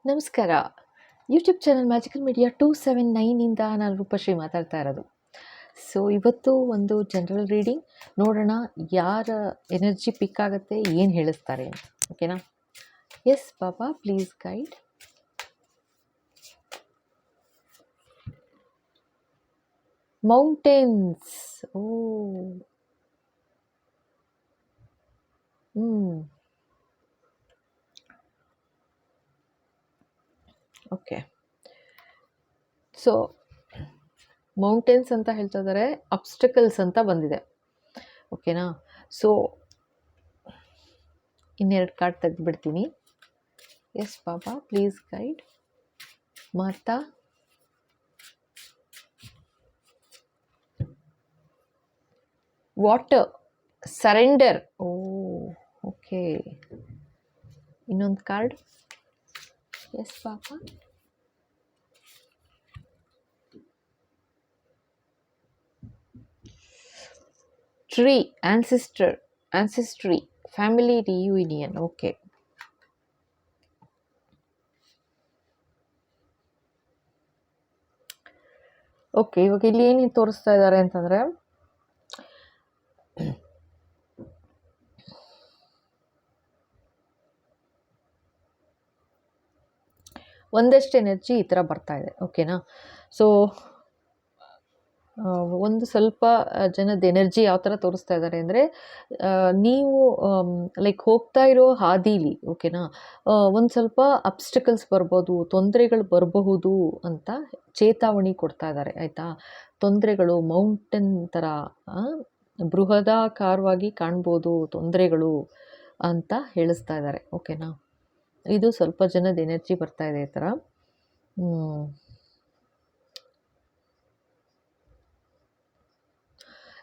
ನಮಸ್ಕಾರ. YouTube channel magical media 279 ನಾನು ರೂಪಶ್ರೀ ಮಾತಾಡ್ತಾ ಇರೋದು. ಸೊ ಇವತ್ತು ಒಂದು ಜನರಲ್ ರೀಡಿಂಗ್ ನೋಡೋಣ, ಯಾರ ಎನರ್ಜಿ ಪಿಕ್ ಆಗುತ್ತೆ, ಏನು ಹೇಳಿಸ್ತಾರೆ ಅಂತ. ಓಕೆನಾ? Yes Baba, please guide. Mountains. Oh, okay. So mountains ಅಂತ ಹೇಳ್ತಾ ಇದ್ದಾರೆ, ಅಬ್ಸ್ಟಕಲ್ಸ್ ಅಂತ ಬಂದಿದೆ. ಓಕೆನಾ? ಸೊ ಇನ್ನೆರಡು ಕಾರ್ಡ್ ತೆಗೆದುಬಿಡ್ತೀನಿ. Yes Baba, please guide. Mata, water, surrender. Oh, okay. ಇನ್ನೊಂದು card. Yes Baba. Tree, ancestry, family reunion. Okay. Okay, ಇವಾಗ ಇಲ್ಲಿ ಏನು ತೋರಿಸ್ತಾ ಇದ್ದಾರೆ ಅಂತಂದರೆ, ಒಂದಷ್ಟು ಎನರ್ಜಿ ಈ ಥರ ಬರ್ತಾ ಇದೆ. ಓಕೆನಾ? ಸೊ ಒಂದು ಸ್ವಲ್ಪ ಜನದ ಎನರ್ಜಿ ಯಾವ ಥರ ತೋರಿಸ್ತಾ ಇದ್ದಾರೆ ಅಂದರೆ, ನೀವು ಲೈಕ್ ಹೋಗ್ತಾ ಇರೋ ಹಾದೀಲಿ, ಓಕೆನಾ, ಒಂದು ಸ್ವಲ್ಪ ಅಬ್ಸ್ಟಕಲ್ಸ್ ಬರ್ಬೋದು, ತೊಂದರೆಗಳು ಬರಬಹುದು ಅಂತ ಚೇತಾವಣಿ ಕೊಡ್ತಾ ಇದ್ದಾರೆ. ಆಯಿತಾ? ತೊಂದರೆಗಳು ಮೌಂಟೇನ್ ಥರ ಬೃಹದಾಕಾರವಾಗಿ ಕಾಣ್ಬೋದು ತೊಂದರೆಗಳು ಅಂತ ಹೇಳಿಸ್ತಾ ಇದ್ದಾರೆ. ಓಕೆನಾ? ಇದು ಸ್ವಲ್ಪ ಜನದ ಎನರ್ಜಿ ಬರ್ತಾ ಇದೆ ಈ ಥರ.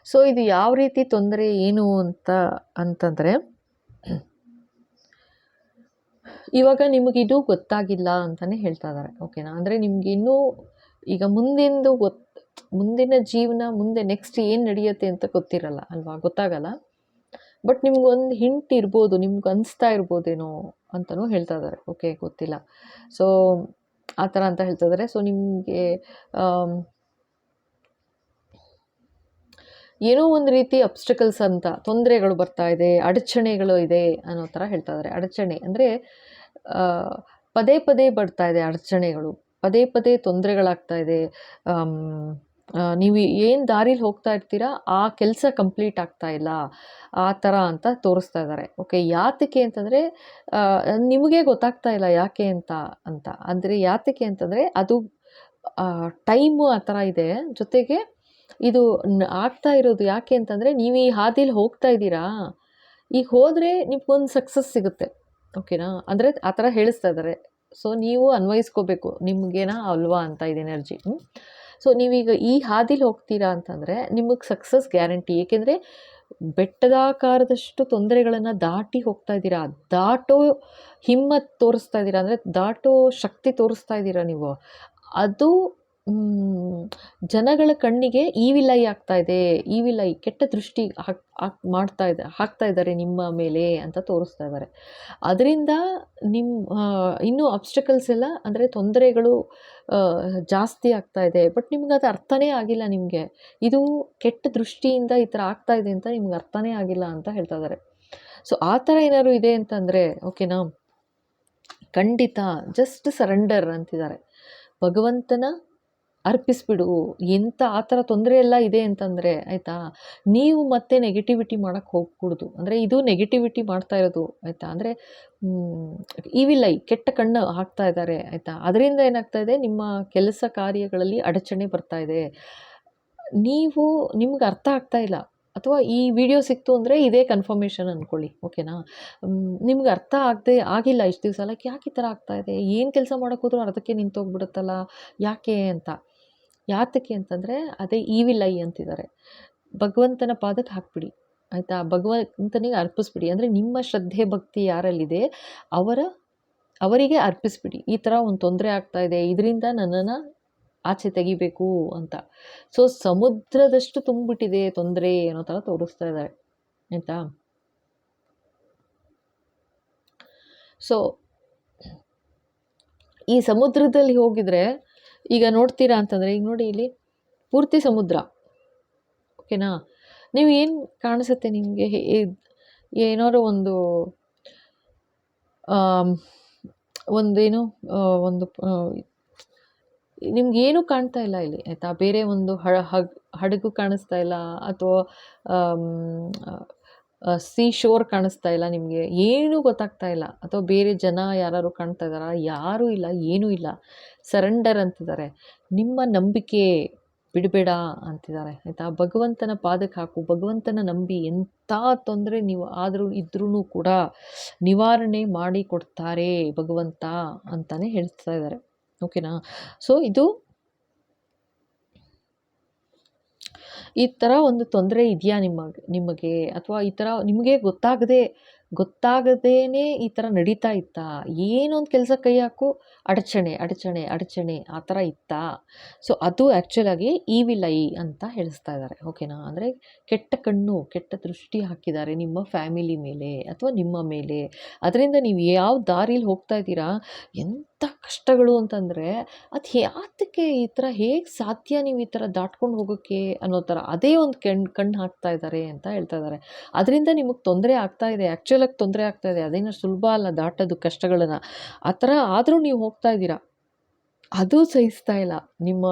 ಸೊ ಇದು ಯಾವ ರೀತಿ ತೊಂದರೆ ಏನು ಅಂತಂದರೆ, ಇವಾಗ ನಿಮಗಿದು ಗೊತ್ತಾಗಿಲ್ಲ ಅಂತಲೇ ಹೇಳ್ತಾ ಇದ್ದಾರೆ. ಓಕೆನಾ? ಅಂದರೆ ನಿಮ್ಗೆ ಇನ್ನೂ ಈಗ ಮುಂದಿನ ಜೀವನ, ಮುಂದೆ ನೆಕ್ಸ್ಟ್ ಏನು ನಡೆಯುತ್ತೆ ಅಂತ ಗೊತ್ತಿರಲ್ಲ ಅಲ್ವಾ, ಗೊತ್ತಾಗಲ್ಲ. ಬಟ್ ನಿಮ್ಗೊಂದು ಹಿಂಟ್ ಇರ್ಬೋದು, ನಿಮ್ಗೆ ಅನಿಸ್ತಾ ಇರ್ಬೋದೇನೋ ಅಂತಲೂ ಹೇಳ್ತಾ ಇದ್ದಾರೆ. ಓಕೆ, ಗೊತ್ತಿಲ್ಲ. ಸೊ ಆ ಥರ ಅಂತ ಹೇಳ್ತಾ ಇದ್ದಾರೆ. ಸೊ ನಿಮಗೆ ಏನೋ ಒಂದು ರೀತಿ ಅಬ್ಸ್ಟಕಲ್ಸ್ ಅಂತ ತೊಂದರೆಗಳು ಬರ್ತಾ ಇದೆ, ಅಡಚಣೆಗಳು ಇದೆ ಅನ್ನೋ ಥರ ಹೇಳ್ತಾ ಇದ್ದಾರೆ. ಅಡಚಣೆ ಅಂದರೆ ಪದೇ ಪದೇ ಬರ್ತಾ ಇದೆ ಅಡಚಣೆಗಳು, ಪದೇ ಪದೇ ತೊಂದರೆಗಳಾಗ್ತಾ ಇದೆ. ನೀವು ಏನು ದಾರಿಲಿ ಹೋಗ್ತಾ ಇರ್ತೀರಾ ಆ ಕೆಲಸ ಕಂಪ್ಲೀಟ್ ಆಗ್ತಾ ಇಲ್ಲ, ಆ ಥರ ಅಂತ ತೋರಿಸ್ತಾ ಇದ್ದಾರೆ. ಓಕೆ, ಯಾತಕ್ಕೆ ಅಂತಂದರೆ ನಿಮಗೆ ಗೊತ್ತಾಗ್ತಾ ಇಲ್ಲ ಯಾಕೆ ಅಂತ. ಅಂದರೆ ಯಾತಕ್ಕೆ ಅಂತಂದರೆ ಅದು ಟೈಮು ಆ ಥರ ಇದೆ. ಜೊತೆಗೆ ಇದು ಆಗ್ತಾ ಇರೋದು ಯಾಕೆ ಅಂತಂದರೆ, ನೀವು ಈ ಹಾದಿಲಿ ಹೋಗ್ತಾ ಇದ್ದೀರಾ, ಈಗ ಹೋದರೆ ನಿಮ್ಗೊಂದು ಸಕ್ಸಸ್ ಸಿಗುತ್ತೆ. ಓಕೆನಾ? ಅಂದರೆ ಆ ಥರ ಹೇಳಿಸ್ತಾ ಇದ್ದಾರೆ. ಸೊ ನೀವು ಅನ್ವಯಿಸ್ಕೋಬೇಕು, ನಿಮಗೇನಾ ಅಲ್ವಾ ಅಂತ ಇದು ಎನರ್ಜಿ. ಸೊ ನೀವೀಗ ಈ ಹಾದಿಲಿ ಹೋಗ್ತೀರಾ ಅಂತಂದರೆ ನಿಮಗೆ ಸಕ್ಸಸ್ ಗ್ಯಾರಂಟಿ. ಏಕೆಂದರೆ ಬೆಟ್ಟದಾಕಾರದಷ್ಟು ತೊಂದರೆಗಳನ್ನು ದಾಟಿ ಹೋಗ್ತಾ ಇದ್ದೀರಾ, ದಾಟೋ ಹಿಮ್ಮತ್ ತೋರಿಸ್ತಾ ಇದ್ದೀರಾ, ಅಂದರೆ ದಾಟೋ ಶಕ್ತಿ ತೋರಿಸ್ತಾ ಇದ್ದೀರಾ ನೀವು. ಅದು ಜನಗಳ ಕಣ್ಣಿಗೆ ಈವಿಲ್ ಐ ಆಗ್ತಾ ಇದೆ, ಈವಿಲ್ ಐ, ಕೆಟ್ಟ ದೃಷ್ಟಿ ಹಾಕ್ತಾ ಇದ್ದಾರೆ ನಿಮ್ಮ ಮೇಲೆ ಅಂತ ತೋರಿಸ್ತಾ ಇದ್ದಾರೆ. ಅದರಿಂದ ಇನ್ನೂ ಅಬ್ಸ್ಟಕಲ್ಸ್ ಎಲ್ಲ, ಅಂದರೆ ತೊಂದರೆಗಳು ಜಾಸ್ತಿ ಆಗ್ತಾ ಇದೆ. ಬಟ್ ನಿಮ್ಗೆ ಅದು ಅರ್ಥನೇ ಆಗಿಲ್ಲ. ನಿಮಗೆ ಇದು ಕೆಟ್ಟ ದೃಷ್ಟಿಯಿಂದ ಈ ಥರ ಆಗ್ತಾ ಇದೆ ಅಂತ ನಿಮ್ಗೆ ಅರ್ಥನೇ ಆಗಿಲ್ಲ ಅಂತ ಹೇಳ್ತಾ ಇದ್ದಾರೆ. ಸೊ ಆ ಥರ ಏನಾದ್ರು ಇದೆ ಅಂತಂದರೆ, ಓಕೆನಾ, ಖಂಡಿತ ಜಸ್ಟ್ ಸರೆಂಡರ್ ಅಂತಿದ್ದಾರೆ. ಭಗವಂತನ ಅರ್ಪಿಸ್ಬಿಡು. ಎಂಥ ಆ ಥರ ತೊಂದರೆ ಎಲ್ಲ ಇದೆ ಅಂತಂದರೆ, ಆಯಿತಾ, ನೀವು ಮತ್ತೆ ನೆಗೆಟಿವಿಟಿ ಮಾಡೋಕ್ಕೆ ಹೋಗ್ಕೂಡ್ದು. ಅಂದರೆ ಇದು ನೆಗೆಟಿವಿಟಿ ಮಾಡ್ತಾ ಇರೋದು, ಆಯಿತಾ. ಅಂದರೆ ಈವಿಲ್ ಐ, ಕೆಟ್ಟ ಕಣ್ಣು ಹಾಕ್ತಾ ಇದ್ದಾರೆ, ಆಯಿತಾ. ಅದರಿಂದ ಏನಾಗ್ತಾ ಇದೆ, ನಿಮ್ಮ ಕೆಲಸ ಕಾರ್ಯಗಳಲ್ಲಿ ಅಡಚಣೆ ಬರ್ತಾ ಇದೆ. ನಿಮ್ಗೆ ಅರ್ಥ ಆಗ್ತಾ ಇಲ್ಲ, ಅಥವಾ ಈ ವಿಡಿಯೋ ಸಿಕ್ತು ಅಂದರೆ ಇದೇ ಕನ್ಫರ್ಮೇಷನ್ ಅಂದ್ಕೊಳ್ಳಿ. ಓಕೆನಾ? ನಿಮ್ಗೆ ಅರ್ಥ ಆಗಿಲ್ಲ ಇಷ್ಟು ದಿವಸ, ಲೈಕ್ ಯಾಕೆ ಈ ಥರ ಆಗ್ತಾ ಇದೆ, ಏನು ಕೆಲಸ ಮಾಡೋಕ್ಕೆ ಹೋದ್ರೂ ಅರ್ಧಕ್ಕೆ ನಿಂತೋಗ್ಬಿಡುತ್ತಲ್ಲ, ಯಾಕೆ ಅಂತ. ಯಾತಕ್ಕೆ ಅಂತಂದರೆ ಅದೇ ಈವಿಲ್ ಐ ಅಂತಿದ್ದಾರೆ. ಭಗವಂತನ ಪಾದಕ್ಕೆ ಹಾಕ್ಬಿಡಿ, ಆಯಿತಾ. ಭಗವಂತನಿಗೆ ಅರ್ಪಿಸ್ಬಿಡಿ. ಅಂದರೆ ನಿಮ್ಮ ಶ್ರದ್ಧೆ ಭಕ್ತಿ ಯಾರಲ್ಲಿದೆ ಅವರಿಗೆ ಅರ್ಪಿಸ್ಬಿಡಿ. ಈ ಥರ ಒಂದು ತೊಂದರೆ ಆಗ್ತಾ ಇದೆ, ಇದರಿಂದ ನನ್ನನ್ನು ಆಚೆ ತೆಗಿಬೇಕು ಅಂತ. ಸೊ ಸಮುದ್ರದಷ್ಟು ತುಂಬಿಬಿಟ್ಟಿದೆ ತೊಂದರೆ ಅನ್ನೋ ಥರ ತೋರಿಸ್ತಾ ಇದ್ದಾರೆ, ಆಯಿತಾ. ಸೊ ಈ ಸಮುದ್ರದಲ್ಲಿ ಹೋಗಿದ್ರೆ ಈಗ ನೋಡ್ತೀರಾ ಅಂತಂದರೆ, ಈಗ ನೋಡಿ ಇಲ್ಲಿ ಪೂರ್ತಿ ಸಮುದ್ರ, ಓಕೆನಾ. ನೀವು ಏನು ಕಾಣಿಸುತ್ತೆ ನಿಮಗೆ, ಏನಾದ್ರು ಒಂದು ಒಂದೇನು ಒಂದು ನಿಮ್ಗೇನು ಕಾಣ್ತಾ ಇಲ್ಲ ಇಲ್ಲಿ, ಆಯಿತಾ. ಬೇರೆ ಒಂದು ಹಡಗು ಕಾಣಿಸ್ತಾ ಇಲ್ಲ, ಅಥವಾ ಸೀ ಶೋರ್ ಕಾಣಿಸ್ತಾ ಇಲ್ಲ ನಿಮಗೆ, ಏನೂ ಗೊತ್ತಾಗ್ತಾ ಇಲ್ಲ. ಅಥವಾ ಬೇರೆ ಜನ ಯಾರು ಕಾಣ್ತಾ ಇದ್ದಾರಾ? ಯಾರೂ ಇಲ್ಲ, ಏನೂ ಇಲ್ಲ. ಸರೆಂಡರ್ ಅಂತಿದ್ದಾರೆ. ನಿಮ್ಮ ನಂಬಿಕೆ ಬಿಡಬೇಡ ಅಂತಿದ್ದಾರೆ, ಆಯಿತಾ. ಭಗವಂತನ ಪಾದಕ್ಕೆ ಹಾಕು, ಭಗವಂತನ ನಂಬಿ. ಎಂಥ ತೊಂದರೆ ನೀವು ಇದ್ರೂ ಕೂಡ ನಿವಾರಣೆ ಮಾಡಿ ಕೊಡ್ತಾರೆ ಭಗವಂತ ಅಂತಲೇ ಹೇಳ್ತಾ ಇದ್ದಾರೆ, ಓಕೆನಾ. ಸೊ ಇದು ಈ ಥರ ಒಂದು ತೊಂದರೆ ಇದೆಯಾ ನಿಮಗೆ, ಅಥವಾ ಈ ಥರ ನಿಮಗೆ ಗೊತ್ತಾಗದೇನೆ ಈ ಥರ ನಡೀತಾ ಇತ್ತಾ? ಏನೊಂದು ಕೆಲಸ ಕೈ ಹಾಕು, ಅಡಚಣೆ ಆ ಥರ ಇತ್ತಾ? ಸೊ ಅದು ಆ್ಯಕ್ಚುಲಾಗಿ ಈವಿಲ್ ಐ ಅಂತ ಹೇಳಿಸ್ತಾ ಇದ್ದಾರೆ, ಓಕೆನಾ. ಅಂದರೆ ಕೆಟ್ಟ ಕಣ್ಣು, ಕೆಟ್ಟ ದೃಷ್ಟಿ ಹಾಕಿದ್ದಾರೆ ನಿಮ್ಮ ಫ್ಯಾಮಿಲಿ ಮೇಲೆ ಅಥವಾ ನಿಮ್ಮ ಮೇಲೆ. ಅದರಿಂದ ನೀವು ಯಾವ ದಾರಿಲಿ ಹೋಗ್ತಾ ಇದ್ದೀರಾ, ಎಂಥ ಕಷ್ಟಗಳು ಅಂತಂದರೆ, ಅದು ಯಾತಕ್ಕೆ ಈ ಥರ, ಹೇಗೆ ಸಾಧ್ಯ ನೀವು ಈ ಥರ ದಾಟ್ಕೊಂಡು ಹೋಗೋಕ್ಕೆ ಅನ್ನೋ ಥರ, ಅದೇ ಒಂದು ಕಣ್ಣು ಹಾಕ್ತಾ ಇದ್ದಾರೆ ಅಂತ ಹೇಳ್ತಾ ಇದ್ದಾರೆ. ಅದರಿಂದ ನಿಮಗೆ ತೊಂದರೆ ಆಗ್ತಾ ಇದೆ, ಆ್ಯಕ್ಚುಲಾಗಿ ತೊಂದರೆ ಆಗ್ತಾ ಇದೆ. ಅದೇನೋ ಸುಲಭ ಅಲ್ಲ ದಾಟೋದು ಕಷ್ಟಗಳನ್ನು. ಆ ಥರ ಆದರೂ ನೀವು ಹೋಗ್ತಾ ಇದ್ದೀರಾ, ಅದು ಸಹಿಸ್ತಾ ಇಲ್ಲ ನಿಮ್ಮ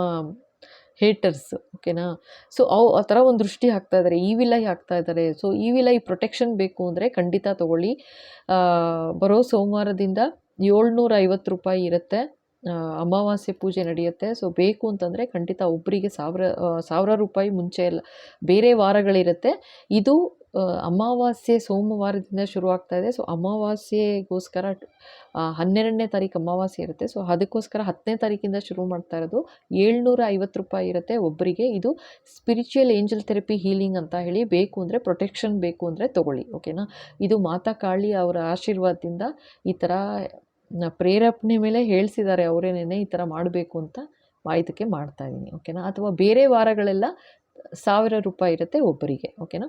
ಹೇಟರ್ಸ್, ಓಕೆನಾ. ಸೊ ಆ ಥರ ಒಂದು ದೃಷ್ಟಿ ಹಾಕ್ತಾ ಇದ್ದಾರೆ, ಈವಿಲ್ ಐ ಹಾಕ್ತಾ ಇದ್ದಾರೆ. ಸೊ ಈವಿಲ್ ಐ ಪ್ರೊಟೆಕ್ಷನ್ ಬೇಕು ಅಂದರೆ ಖಂಡಿತ ತೊಗೊಳ್ಳಿ. ಬರೋ ಸೋಮವಾರದಿಂದ 750 ರೂಪಾಯಿ ಇರುತ್ತೆ, ಅಮಾವಾಸ್ಯೆ ಪೂಜೆ ನಡೆಯುತ್ತೆ. ಸೊ ಬೇಕು ಅಂತಂದರೆ ಖಂಡಿತ ಒಬ್ಬರಿಗೆ 1000 ರೂಪಾಯಿ ಮುಂಚೆ ಎಲ್ಲ ಬೇರೆ ವಾರಗಳಿರುತ್ತೆ. ಇದು ಅಮಾವಾಸ್ಯೆ ಸೋಮವಾರದಿಂದ ಶುರುವಾಗ್ತಾ ಇದೆ. ಸೊ ಅಮಾವಾಸ್ಯೆಗೋಸ್ಕರ 12ನೇ ತಾರೀಕು ಅಮಾವಾಸ್ಯೆ ಇರುತ್ತೆ. ಸೊ ಅದಕ್ಕೋಸ್ಕರ 10ನೇ ತಾರೀಕಿಂದ ಶುರು ಮಾಡ್ತಾ ಇರೋದು. 750 ರೂಪಾಯಿ ಇರುತ್ತೆ ಒಬ್ಬರಿಗೆ. ಇದು ಸ್ಪಿರಿಚುವಲ್ ಏಂಜಲ್ ಥೆರಪಿ ಹೀಲಿಂಗ್ ಅಂತ ಹೇಳಿ. ಬೇಕು ಅಂದರೆ ಪ್ರೊಟೆಕ್ಷನ್ ಬೇಕು ಅಂದರೆ ತೊಗೊಳ್ಳಿ, ಓಕೆನಾ. ಇದು ಮಾತಾ ಕಾಳಿ ಅವರ ಆಶೀರ್ವಾದದಿಂದ ಈ ಥರ ಪ್ರೇರೇಪಣೆ ಮೇಲೆ ಹೇಳಿಸಿದ್ದಾರೆ ಅವರೇನೇ ಈ ಥರ ಮಾಡಬೇಕು ಅಂತ ಇದಕ್ಕೆ ಮಾಡ್ತಾಯಿದ್ದೀನಿ, ಓಕೆನಾ. ಅಥವಾ ಬೇರೆ ವಾರಗಳೆಲ್ಲ 1000 ರೂಪಾಯಿ ಇರುತ್ತೆ ಒಬ್ಬರಿಗೆ, ಓಕೆನಾ.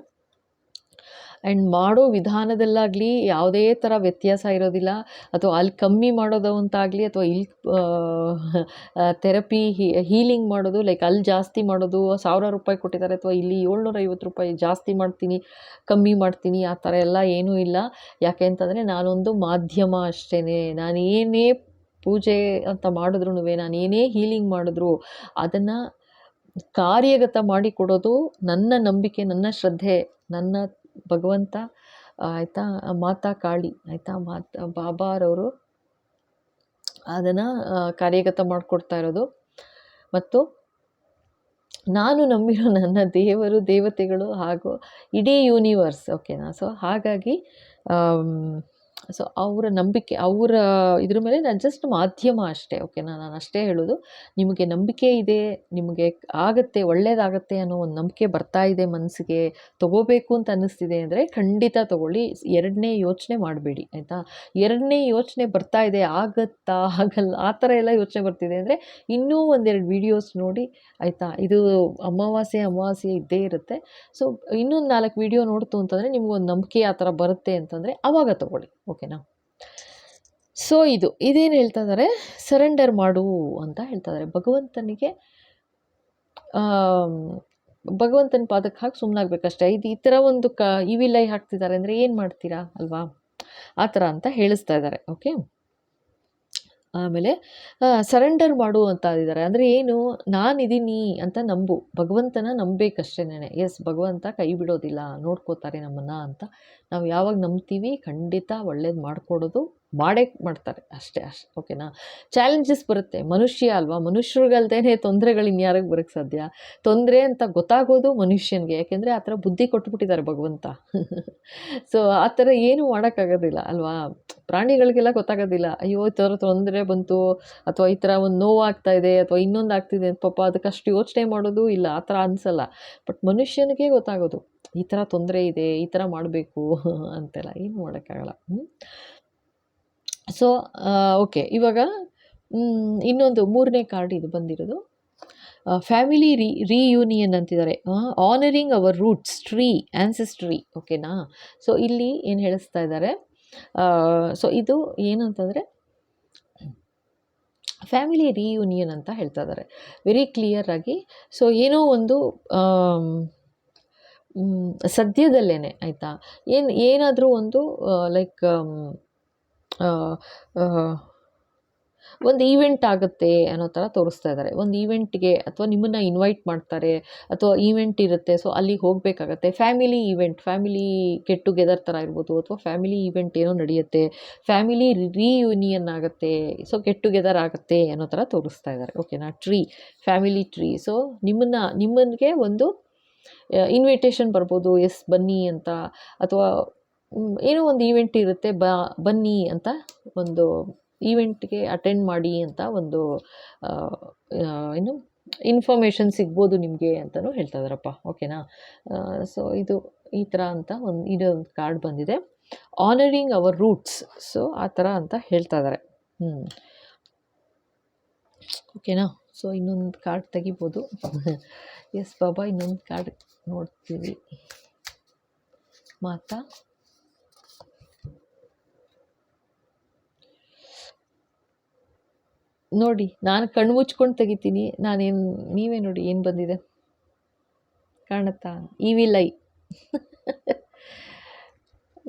ಆ್ಯಂಡ್ ಮಾಡೋ ವಿಧಾನದಲ್ಲಾಗಲಿ ಯಾವುದೇ ಥರ ವ್ಯತ್ಯಾಸ ಇರೋದಿಲ್ಲ. ಅಥವಾ ಅಲ್ಲಿ ಕಮ್ಮಿ ಮಾಡೋದು ಅಂತಾಗಲಿ, ಅಥವಾ ಇಲ್ಲಿ ಥೆರಪಿ ಹೀಲಿಂಗ್ ಮಾಡೋದು, ಲೈಕ್ ಅಲ್ಲಿ ಜಾಸ್ತಿ ಮಾಡೋದು 1000 ರೂಪಾಯಿ ಕೊಟ್ಟಿದ್ದಾರೆ, ಅಥವಾ ಇಲ್ಲಿ 750 ರೂಪಾಯಿ ಜಾಸ್ತಿ ಮಾಡ್ತೀನಿ, ಕಮ್ಮಿ ಮಾಡ್ತೀನಿ, ಆ ಥರ ಎಲ್ಲ ಏನೂ ಇಲ್ಲ. ಯಾಕೆ ಅಂತಂದರೆ ನಾನೊಂದು ಮಾಧ್ಯಮ ಅಷ್ಟೇ. ನಾನೇನೇ ಪೂಜೆ ಅಂತ ಮಾಡಿದ್ರು, ನಾನೇನೇ ಹೀಲಿಂಗ್ ಮಾಡಿದ್ರು ಅದನ್ನು ಕಾರ್ಯಗತ ಮಾಡಿ ಕೊಡೋದು ನನ್ನ ನಂಬಿಕೆ, ನನ್ನ ಶ್ರದ್ಧೆ, ನನ್ನ ಭಗವಂತ, ಆಯಿತಾ. ಮಾತಾ ಕಾಳಿ, ಆಯಿತಾ, ಬಾಬಾರವರು ಅದನ್ನು ಕಾರ್ಯಗತ ಮಾಡಿಕೊಡ್ತಾ ಇರೋದು. ಮತ್ತು ನಾನು ನಂಬಿರೋ ನನ್ನ ದೇವರು, ದೇವತೆಗಳು ಹಾಗೂ ಇಡೀ ಯೂನಿವರ್ಸ್, ಓಕೆನಾ. ಸೊ ಹಾಗಾಗಿ ಸೊ ಅವರ ನಂಬಿಕೆ, ಅವರ ಇದ್ರ ಮೇಲೆ ನಾನು ಜಸ್ಟ್ ಮಾಧ್ಯಮ ಅಷ್ಟೇ, ಓಕೆನಾ. ನಾನು ಅಷ್ಟೇ ಹೇಳೋದು. ನಿಮಗೆ ನಂಬಿಕೆ ಇದೆ, ನಿಮಗೆ ಆಗುತ್ತೆ, ಒಳ್ಳೆಯದಾಗತ್ತೆ ಅನ್ನೋ ಒಂದು ನಂಬಿಕೆ ಬರ್ತಾ ಇದೆ ಮನಸ್ಸಿಗೆ, ತೊಗೋಬೇಕು ಅಂತ ಅನ್ನಿಸ್ತಿದೆ ಅಂದರೆ ಖಂಡಿತ ತೊಗೊಳ್ಳಿ. ಎರಡನೇ ಯೋಚನೆ ಮಾಡಬೇಡಿ, ಆಯಿತಾ. ಎರಡನೇ ಯೋಚನೆ ಬರ್ತಾ ಇದೆ, ಆಗುತ್ತಾ ಆಗಲ್ಲ ಆ ಥರ ಎಲ್ಲ ಯೋಚನೆ ಬರ್ತಿದೆ ಅಂದರೆ ಇನ್ನೂ ಒಂದೆರಡು ವೀಡಿಯೋಸ್ ನೋಡಿ, ಆಯಿತಾ. ಇದು ಅಮಾವಾಸ್ಯೆ ಇದ್ದೇ ಇರುತ್ತೆ. ಸೊ ಇನ್ನೊಂದು 4 ವೀಡಿಯೋ ನೋಡ್ತು ಅಂತಂದರೆ ನಿಮಗೊಂದು ನಂಬಿಕೆ ಆ ಥರ ಬರುತ್ತೆ ಅಂತಂದರೆ ಆವಾಗ ತೊಗೊಳ್ಳಿ, ಓಕೆನಾ. ಸೊ ಇದೇನು ಹೇಳ್ತಾ ಇದ್ದಾರೆ, ಸರೆಂಡರ್ ಮಾಡು ಅಂತ ಹೇಳ್ತಾ ಇದ್ದಾರೆ. ಭಗವಂತನ ಪಾದಕ್ಕೆ ಹಾಕಿ ಸುಮ್ಮನಾಗಬೇಕಷ್ಟೇ. ಈ ಥರ ಒಂದು ಇವಿಲ್ ಐ ಹಾಕ್ತಿದ್ದಾರೆ ಅಂದರೆ ಏನು ಮಾಡ್ತೀರಾ ಅಲ್ವಾ, ಆ ಥರ ಅಂತ ಹೇಳಿಸ್ತಾ ಇದ್ದಾರೆ, ಓಕೆ. ಆಮೇಲೆ ಸರೆಂಡರ್ ಮಾಡು ಅಂತ ಇದ್ದಾರೆ. ಅಂದರೆ ಏನು, ನಾನಿದ್ದೀನಿ ಅಂತ ನಂಬು, ಭಗವಂತನ ನಂಬಬೇಕಷ್ಟೇನೆ. ಎಸ್, ಭಗವಂತ ಕೈ ಬಿಡೋದಿಲ್ಲ, ನೋಡ್ಕೋತಾರೆ ನಮ್ಮನ್ನು ಅಂತ ನಾವು ಯಾವಾಗ ನಂಬ್ತೀವಿ ಖಂಡಿತ ಒಳ್ಳೇದು ಮಾಡಿಕೊಡೋದು ಮಾಡೇ ಮಾಡ್ತಾರೆ, ಅಷ್ಟೇ, ಓಕೆನಾ. ಚಾಲೆಂಜಸ್ ಬರುತ್ತೆ, ಮನುಷ್ಯ ಅಲ್ವಾ, ಮನುಷ್ಯರಿಗಲ್ದೇ ತೊಂದರೆಗಳು ಇನ್ಯಾರಿಗೆ ಬರೋಕ್ಕೆ ಸಾಧ್ಯ. ತೊಂದರೆ ಅಂತ ಗೊತ್ತಾಗೋದು ಮನುಷ್ಯನಿಗೆ, ಯಾಕೆಂದರೆ ಆ ಥರ ಬುದ್ಧಿ ಕೊಟ್ಬಿಟ್ಟಿದ್ದಾರೆ ಭಗವಂತ. ಸೊ ಆ ಥರ ಏನೂ ಮಾಡೋಕ್ಕಾಗೋದಿಲ್ಲ ಅಲ್ವಾ. ಪ್ರಾಣಿಗಳಿಗೆಲ್ಲ ಗೊತ್ತಾಗೋದಿಲ್ಲ, ಅಯ್ಯೋ ಈ ಥರ ತೊಂದರೆ ಬಂತು, ಅಥವಾ ಈ ಥರ ಒಂದು ನೋವಾಗ್ತಾ ಇದೆ, ಅಥವಾ ಇನ್ನೊಂದು ಆಗ್ತಿದೆ ಅಂತ ಪಾಪ ಅದಕ್ಕಷ್ಟು ಯೋಚನೆ ಮಾಡೋದು ಇಲ್ಲ, ಆ ಥರ ಅನಿಸಲ್ಲ. ಬಟ್ ಮನುಷ್ಯನಿಗೆ ಗೊತ್ತಾಗೋದು, ಈ ಥರ ತೊಂದರೆ ಇದೆ, ಈ ಥರ ಮಾಡಬೇಕು ಅಂತೆಲ್ಲ. ಏನು ಮಾಡೋಕ್ಕಾಗಲ್ಲ. ಸೊ ಓಕೆ, ಇವಾಗ ಇನ್ನೊಂದು 3ನೇ ಕಾರ್ಡ್ ಇದು ಬಂದಿರೋದು. ಫ್ಯಾಮಿಲಿ ರಿಯೂನಿಯನ್ ಅಂತಿದ್ದಾರೆ. ಆನರಿಂಗ್ ಅವರ್ ರೂಟ್ಸ್, ಆ್ಯನ್ಸೆಸ್ಟ್ರಿ, ಓಕೆನಾ. ಸೊ ಇಲ್ಲಿ ಏನು ಹೇಳಿಸ್ತಾ ಇದ್ದಾರೆ, ಸೊ ಇದು ಏನು ಅಂತಂದರೆ ಫ್ಯಾಮಿಲಿ ರಿಯೂನಿಯನ್ ಅಂತ ಹೇಳ್ತಾ ಇದ್ದಾರೆ ವೆರಿ ಕ್ಲಿಯರಾಗಿ. ಸೊ ಏನೋ ಒಂದು ಸದ್ಯದಲ್ಲೇ ಆಯಿತಾ, ಏನಾದರೂ ಒಂದು ಲೈಕ್ ಒಂದು ಈವೆಂಟ್ ಆಗುತ್ತೆ ಅನ್ನೋ ಥರ ತೋರಿಸ್ತಾ ಇದ್ದಾರೆ. ಒಂದು ಈವೆಂಟ್ಗೆ ಅಥವಾ ನಿಮ್ಮನ್ನು ಇನ್ವೈಟ್ ಮಾಡ್ತಾರೆ ಅಥವಾ ಈವೆಂಟ್ ಇರುತ್ತೆ, ಸೊ ಅಲ್ಲಿಗೆ ಹೋಗಬೇಕಾಗತ್ತೆ. Family event, family get together ಥರ ಇರ್ಬೋದು, ಅಥವಾ ಫ್ಯಾಮಿಲಿ ಈವೆಂಟ್ ಏನೋ ನಡೆಯುತ್ತೆ, ಫ್ಯಾಮಿಲಿ ರಿಯೂನಿಯನ್ ಆಗುತ್ತೆ, ಸೊ ಗೆಟ್ ಟುಗೆದರ್ ಆಗುತ್ತೆ ಅನ್ನೋ ಥರ ತೋರಿಸ್ತಾ ಇದ್ದಾರೆ. ಓಕೆನಾ, ಫ್ಯಾಮಿಲಿ ಟ್ರೀ. ಸೊ ನಿಮ್ಮನಿಗೆ ಒಂದು ಇನ್ವಿಟೇಷನ್ ಬರ್ಬೋದು, ಎಸ್ ಬನ್ನಿ ಅಂತ, ಅಥವಾ ಏನೋ ಒಂದು ಈವೆಂಟ್ ಇರುತ್ತೆ, ಬನ್ನಿ ಅಂತ, ಒಂದು ಈವೆಂಟ್ಗೆ ಅಟೆಂಡ್ ಮಾಡಿ ಅಂತ ಒಂದು ಏನು ಇನ್ಫಾರ್ಮೇಷನ್ ಸಿಗ್ಬೋದು ನಿಮಗೆ ಅಂತಲೂ ಹೇಳ್ತಾ ಇದ್ದಾರಪ್ಪ. ಓಕೆನಾ, ಸೊ ಇದು ಈ ಥರ ಅಂತ ಇದೊಂದು ಕಾರ್ಡ್ ಬಂದಿದೆ, ಆನರಿಂಗ್ ಅವರ್ ರೂಟ್ಸ್. ಸೊ ಆ ಥರ ಅಂತ ಹೇಳ್ತಾ ಇದ್ದಾರೆ. ಓಕೆನಾ, ಸೊ ಇನ್ನೊಂದು ಕಾರ್ಡ್ ತೆಗಿಬೋದು. ಎಸ್ ಬಾಬಾ, ಇನ್ನೊಂದು ಕಾರ್ಡ್ ನೋಡ್ತೀವಿ. ಮಾತಾ ನೋಡಿ, ನಾನು ಕಣ್ಣು ಮುಚ್ಕೊಂಡು ತೆಗಿತೀನಿ, ನೀವೇ ನೋಡಿ ಏನು ಬಂದಿದೆ, ಕಾಣುತ್ತಾ? Evil I.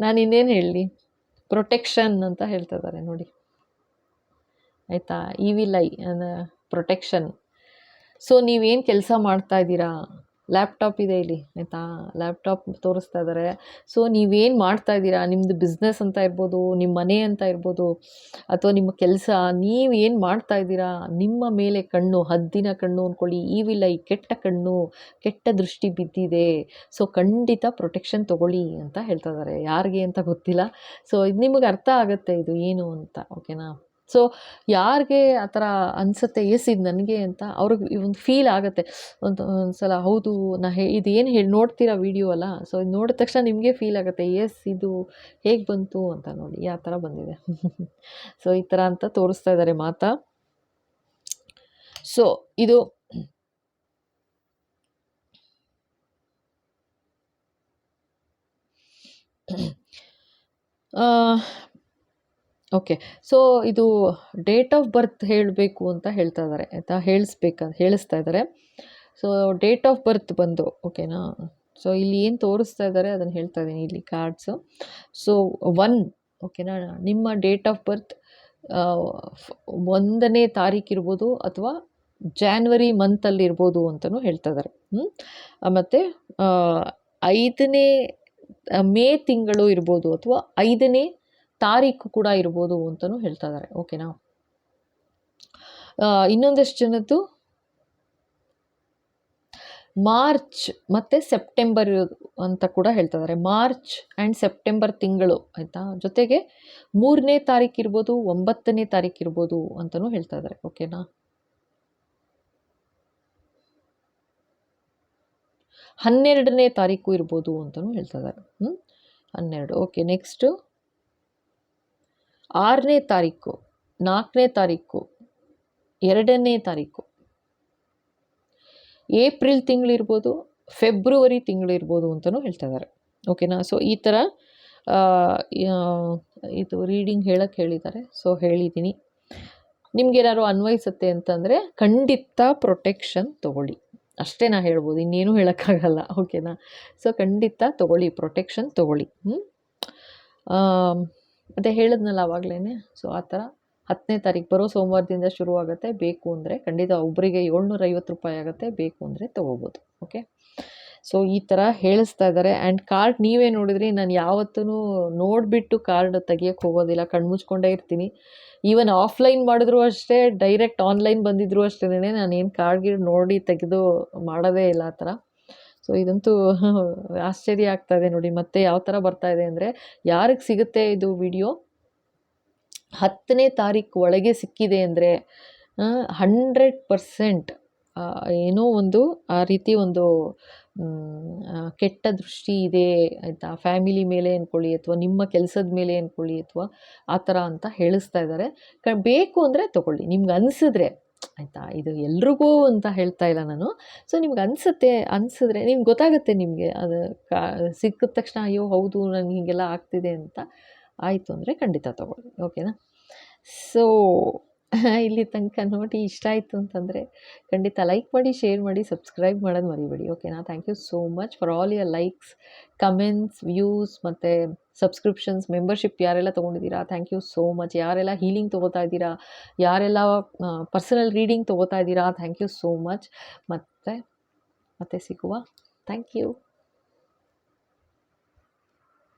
ನಾನು ಇನ್ನೇನು ಹೇಳಲಿ, ಪ್ರೊಟೆಕ್ಷನ್ ಅಂತ ಹೇಳ್ತಾ ಇದ್ದಾರೆ ನೋಡಿ, ಆಯಿತಾ? Evil I protection. ಸೊ ನೀವೇನು ಕೆಲಸ ಮಾಡ್ತಾ ಇದ್ದೀರಾ, ಲ್ಯಾಪ್ಟಾಪ್ ಇದೆ ಇಲ್ಲಿ, ಆಯಿತಾ? ಲ್ಯಾಪ್ಟಾಪ್ ತೋರಿಸ್ತಾ ಇದ್ದಾರೆ. ಸೊ ನೀವೇನು ಮಾಡ್ತಾ ಇದ್ದೀರಾ, ನಿಮ್ಮದು ಬಿಸ್ನೆಸ್ ಅಂತ ಇರ್ಬೋದು, ನಿಮ್ಮ ಮನೆ ಅಂತ ಇರ್ಬೋದು, ಅಥವಾ ನಿಮ್ಮ ಕೆಲಸ, ನೀವೇನು ಮಾಡ್ತಾ ಇದ್ದೀರಾ, ನಿಮ್ಮ ಮೇಲೆ ಕಣ್ಣು, ಹದ್ದಿನ ಕಣ್ಣು ಅಂದ್ಕೊಳ್ಳಿ, ಈವಿಲ್ ಐ, ಕೆಟ್ಟ ಕಣ್ಣು, ಕೆಟ್ಟ ದೃಷ್ಟಿ ಬಿದ್ದಿದೆ. ಸೊ ಖಂಡಿತ ಪ್ರೊಟೆಕ್ಷನ್ ತೊಗೊಳ್ಳಿ ಅಂತ ಹೇಳ್ತಾ ಇದ್ದಾರೆ. ಯಾರಿಗೆ ಅಂತ ಗೊತ್ತಿಲ್ಲ. ಸೊ ಇದು ನಿಮಗೆ ಅರ್ಥ ಆಗುತ್ತೆ ಇದು ಏನು ಅಂತ. ಓಕೆನಾ, ಸೊ ಯಾರಿಗೆ ಆ ಥರ ಅನಿಸುತ್ತೆ, ಎಸ್ ಇದು ನನಗೆ ಅಂತ, ಅವ್ರಿಗೆ ಒಂದು ಫೀಲ್ ಆಗುತ್ತೆ. ಒಂದು ಸಲ ಹೌದು ಇದು ಏನು ನೋಡ್ತೀರಾ ವಿಡಿಯೋ ಅಲ್ಲ, ಸೊ ಇದು ನೋಡಿದ ತಕ್ಷಣ ನಿಮಗೆ ಫೀಲ್ ಆಗುತ್ತೆ, ಎಸ್ ಇದು ಹೇಗೆ ಬಂತು ಅಂತ. ನೋಡಿ ಯಾವ ಥರ ಬಂದಿದೆ. ಸೊ ಈ ಥರ ಅಂತ ತೋರಿಸ್ತಾ ಇದ್ದಾರೆ ಮಾತಾ. ಸೊ ಇದು ಓಕೆ. ಸೊ ಇದು ಡೇಟ್ ಆಫ್ ಬರ್ತ್ ಹೇಳಬೇಕು ಅಂತ ಹೇಳ್ತಾ ಇದ್ದಾರೆ, ಆಯಿತಾ? ಹೇಳಿಸ್ತಾ ಇದ್ದಾರೆ. ಸೊ ಡೇಟ್ ಆಫ್ ಬರ್ತ್ ಬಂದು, ಓಕೆನಾ? ಸೊ ಇಲ್ಲಿ ಏನು ತೋರಿಸ್ತಾ ಇದ್ದಾರೆ ಅದನ್ನು ಹೇಳ್ತಾ ಇದ್ದೀನಿ ಇಲ್ಲಿ ಕಾರ್ಡ್ಸು. ಸೊ 1, ಓಕೆನಾ, ನಿಮ್ಮ ಡೇಟ್ ಆಫ್ ಬರ್ತ್ 1ನೇ ತಾರೀಕು ಇರ್ಬೋದು, ಅಥವಾ ಜಾನ್ವರಿ ಮಂತಲ್ಲಿ ಇರ್ಬೋದು ಅಂತಲೂ ಹೇಳ್ತಾ ಇದ್ದಾರೆ. ಮತ್ತು 5ನೇ ಮೇ ತಿಂಗಳು ಇರ್ಬೋದು, ಅಥವಾ 5ನೇ ತಾರೀಕು ಕೂಡ ಇರ್ಬೋದು ಅಂತಲೂ ಹೇಳ್ತಾ ಇದ್ದಾರೆ. ಓಕೆನಾ, ಇನ್ನೊಂದಷ್ಟು ಜನದ್ದು ಮಾರ್ಚ್ ಮತ್ತು ಸೆಪ್ಟೆಂಬರ್ ಅಂತ ಕೂಡ ಹೇಳ್ತಾ ಇದ್ದಾರೆ. ಮಾರ್ಚ್ ಆ್ಯಂಡ್ ಸೆಪ್ಟೆಂಬರ್ ತಿಂಗಳು, ಆಯಿತಾ? ಜೊತೆಗೆ 3ನೇ ತಾರೀಕು ಇರ್ಬೋದು, 9ನೇ ತಾರೀಕು ಇರ್ಬೋದು ಅಂತಲೂ ಹೇಳ್ತಾ ಇದ್ದಾರೆ. ಓಕೆನಾ, 12ನೇ ತಾರೀಕು ಇರ್ಬೋದು ಅಂತಲೂ ಹೇಳ್ತಾ ಇದ್ದಾರೆ. 12. ಓಕೆ, ನೆಕ್ಸ್ಟು 6ನೇ ತಾರೀಕು, 4ನೇ ತಾರೀಕು, 2ನೇ ತಾರೀಕು, ಏಪ್ರಿಲ್ ತಿಂಗಳಿರ್ಬೋದು, ಫೆಬ್ರವರಿ ತಿಂಗಳಿರ್ಬೋದು ಅಂತಲೂ ಹೇಳ್ತಾ ಇದ್ದಾರೆ. ಓಕೆನಾ, ಸೊ ಈ ಥರ ಇದು ರೀಡಿಂಗ್ ಹೇಳಕ್ಕೆ ಹೇಳಿದ್ದಾರೆ. ಸೊ ಹೇಳಿದ್ದೀನಿ. ನಿಮಗೇನಾದ್ರು ಅನ್ವಯಿಸುತ್ತೆ ಅಂತಂದರೆ ಖಂಡಿತ ಪ್ರೊಟೆಕ್ಷನ್ ತೊಗೊಳ್ಳಿ, ಅಷ್ಟೇ ನಾ ಹೇಳ್ಬೋದು, ಇನ್ನೇನು ಹೇಳೋಕ್ಕಾಗಲ್ಲ. ಓಕೆನಾ, ಸೊ ಖಂಡಿತ ತೊಗೊಳ್ಳಿ, ಪ್ರೊಟೆಕ್ಷನ್ ತೊಗೊಳ್ಳಿ. ಮತ್ತು ಹೇಳಿದ್ನಲ್ಲ ಆವಾಗಲೇ, ಸೊ ಆ ಥರ 10ನೇ ತಾರೀಕು ಬರೋ ಸೋಮವಾರದಿಂದ ಶುರುವಾಗುತ್ತೆ. ಬೇಕು ಅಂದರೆ ಖಂಡಿತ ಒಬ್ಬರಿಗೆ 750 ರೂಪಾಯಿ ಆಗುತ್ತೆ, ಬೇಕು ಅಂದರೆ ತೊಗೋಬೋದು. ಓಕೆ, ಸೊ ಈ ಥರ ಹೇಳಿಸ್ತಾ ಇದ್ದಾರೆ. ಆ್ಯಂಡ್ ಕಾರ್ಡ್ ನೀವೇ ನೋಡಿದ್ರಿ, ನಾನು ಯಾವತ್ತೂ ನೋಡಿಬಿಟ್ಟು ಕಾರ್ಡ್ ತೆಗಿಯೋಕ್ಕೆ ಹೋಗೋದಿಲ್ಲ, ಕಣ್ಮುಚ್ಕೊಂಡೇ ಇರ್ತೀನಿ. ಈವನ್ ಆಫ್ಲೈನ್ ಮಾಡಿದ್ರು ಅಷ್ಟೇ, ಡೈರೆಕ್ಟ್ ಆನ್ಲೈನ್ ಬಂದಿದ್ರು ಅಷ್ಟೇ, ನಾನೇನು ಕಾರ್ಡ್ ನೋಡಿ ತೆಗೆದು ಮಾಡೋದೇ ಇಲ್ಲ ಆ ಥರ. ಸೊ ಇದಂತೂ ಆಶ್ಚರ್ಯ ಆಗ್ತಾಯಿದೆ ನೋಡಿ. ಮತ್ತೆ ಯಾವ ಥರ ಬರ್ತಾಯಿದೆ ಅಂದರೆ, ಯಾರಿಗೆ ಸಿಗುತ್ತೆ ಇದು ವಿಡಿಯೋ 10ನೇ ತಾರೀಕು ಒಳಗೆ ಸಿಕ್ಕಿದೆ ಅಂದರೆ 100% ಏನೋ ಒಂದು ಆ ರೀತಿ ಒಂದು ಕೆಟ್ಟ ದೃಷ್ಟಿ ಇದೆ, ಆಯಿತಾ? ಫ್ಯಾಮಿಲಿ ಮೇಲೆ ಅಂದ್ಕೊಳ್ಳಿ, ಅಥವಾ ನಿಮ್ಮ ಕೆಲಸದ ಮೇಲೆ ಅಂದ್ಕೊಳ್ಳಿ, ಅಥವಾ ಆ ಥರ ಅಂತ ಹೇಳಿಸ್ತಾ ಇದ್ದಾರೆ. ಬೇಕು ಅಂದರೆ ತೊಗೊಳ್ಳಿ, ನಿಮ್ಗೆ ಅನಿಸಿದ್ರೆ, ಆಯಿತಾ? ಇದು ಎಲ್ರಿಗೂ ಅಂತ ಹೇಳ್ತಾ ಇಲ್ಲ ನಾನು. ಸೊ ನಿಮ್ಗೆ ಅನಿಸಿದ್ರೆ ನಿಮ್ಗೆ ಗೊತ್ತಾಗುತ್ತೆ, ನಿಮಗೆ ಅದು ಸಿಕ್ಕಿದ ತಕ್ಷಣ ಅಯ್ಯೋ ಹೌದು ನನಗೆ ಹೀಗೆಲ್ಲ ಆಗ್ತಿದೆ ಅಂತ ಆಯಿತು ಅಂದರೆ ಖಂಡಿತ ತೊಗೊಳ್ಳಿ. ಓಕೆನಾ, ಸೊ ಇಲ್ಲಿ ತನಕ ನೋಡಿ ಇಷ್ಟ ಆಯಿತು ಅಂತಂದರೆ ಖಂಡಿತ ಲೈಕ್ ಮಾಡಿ, ಶೇರ್ ಮಾಡಿ, ಸಬ್ಸ್ಕ್ರೈಬ್ ಮಾಡೋದು ಮರಿಬೇಡಿ. ಓಕೆನಾ? Thank you so much for all your likes, comments, views ಮತ್ತು ಸಬ್ಸ್ಕ್ರಿಪ್ಷನ್ಸ್, ಮೆಂಬರ್ಶಿಪ್ ಯಾರೆಲ್ಲ ತೊಗೊಂಡಿದ್ದೀರಾ ಥ್ಯಾಂಕ್ ಯು ಸೋ ಮಚ್. ಯಾರೆಲ್ಲ ಹೀಲಿಂಗ್ ತೊಗೋತಾ ಇದ್ದೀರಾ, ಯಾರೆಲ್ಲ ಪರ್ಸನಲ್ ರೀಡಿಂಗ್ ತೊಗೋತಾ ಇದ್ದೀರಾ ಥ್ಯಾಂಕ್ ಯು ಸೋ ಮಚ್. ಮತ್ತೆ ಸಿಗುವ. Thank you.